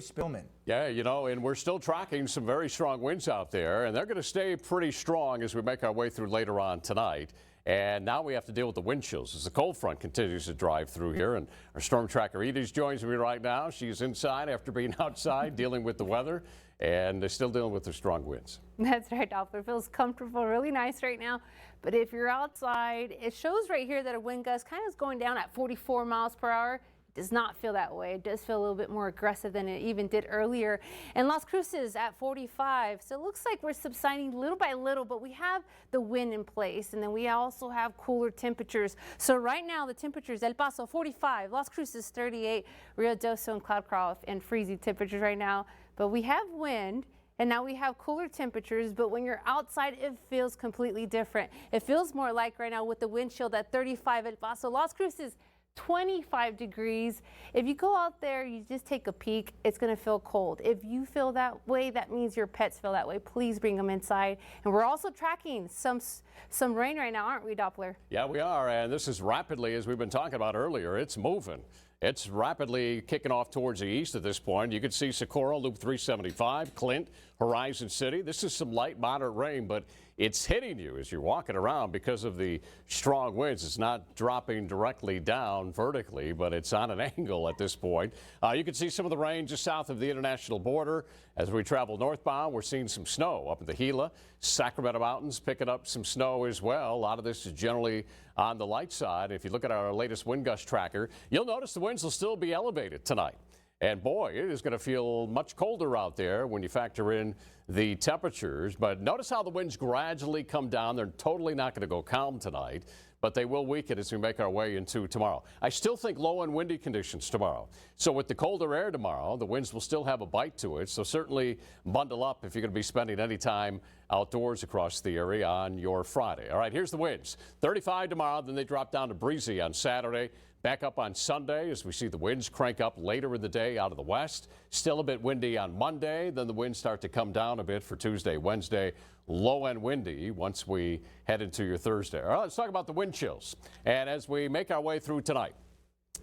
Spillman. Yeah, and we're still tracking some very strong winds out there, and they're going to stay pretty strong as we make our way through later on tonight. And now we have to deal with the wind chills as the cold front continues to drive through here. And our storm tracker Edie joins me right now. She's inside after being outside dealing with the weather, and they're still dealing with the strong winds. That's right, Doppler. Feels comfortable, really nice right now. But if you're outside, it shows right here that a wind gust kind of is going down at 44 miles per hour. Does not feel that way. It does feel a little bit more aggressive than it even did earlier. And Las Cruces at 45. So it looks like we're subsiding little by little, but we have the wind in place, and then we also have cooler temperatures. So right now the temperatures, El Paso 45, Las Cruces 38, Rio Doso and Cloudcroft and freezing temperatures right now. But we have wind. And now we have cooler temperatures, but when you're outside, it feels completely different. It feels more like right now with the wind chill at 35 El Paso, Las Cruces 25 degrees. If you go out there, you just take a peek, it's going to feel cold. If you feel that way, that means your pets feel that way. Please bring them inside. And we're also tracking some rain right now, aren't we, Doppler? Yeah, we are. And this is rapidly, as we've been talking about earlier, it's moving. It's rapidly kicking off towards the east at this point. You can see Socorro, Loop 375, Clint, Horizon City. This is some light, moderate rain, but it's hitting you as you're walking around because of the strong winds. It's not dropping directly down vertically, but it's on an angle at this point. You can see some of the rain just south of the international border. As we travel northbound, we're seeing some snow up in the Gila. Sacramento Mountains picking up some snow as well. A lot of this is generally on the light side. If you look at our latest wind gust tracker, you'll notice the winds will still be elevated tonight. And boy, it is going to feel much colder out there when you factor in the temperatures. But notice how the winds gradually come down. They're totally not going to go calm tonight, but they will weaken as we make our way into tomorrow. I still think low and windy conditions tomorrow. So with the colder air tomorrow, the winds will still have a bite to it. So certainly bundle up if you're going to be spending any time outdoors across the area on your Friday. All right, here's the winds. 35 tomorrow, then they drop down to breezy on Saturday. Back up on Sunday as we see the winds crank up later in the day out of the west. Still a bit windy on Monday. Then the winds start to come down a bit for Tuesday, Wednesday. Low and windy once we head into your Thursday. All right, let's talk about the wind chills. And as we make our way through tonight,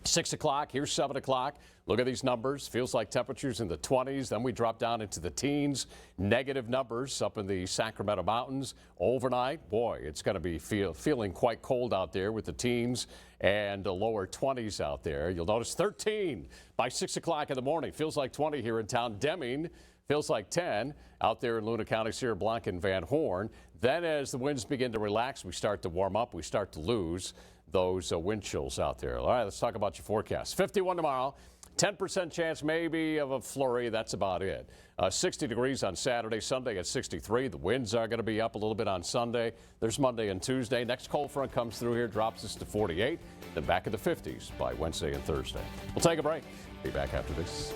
6 o'clock, here's 7 o'clock. Look at these numbers. Feels like temperatures in the 20s. Then we drop down into the teens. Negative numbers up in the Sacramento Mountains. Overnight, boy, it's going to be feeling quite cold out there with the teens and the lower 20s out there. You'll notice 13 by 6 o'clock in the morning. Feels like 20 here in town. Deming feels like 10 out there in Luna County, Sierra Blanca and Van Horn. Then as the winds begin to relax, we start to warm up. We start to lose those wind chills out there. All right, let's talk about your forecast. 51 tomorrow, 10% chance maybe of a flurry. That's about it. 60 degrees on Saturday, Sunday at 63. The winds are going to be up a little bit on Sunday. There's Monday and Tuesday. Next cold front comes through here, drops us to 48, then back in the 50s by Wednesday and Thursday. We'll take a break. Be back after this.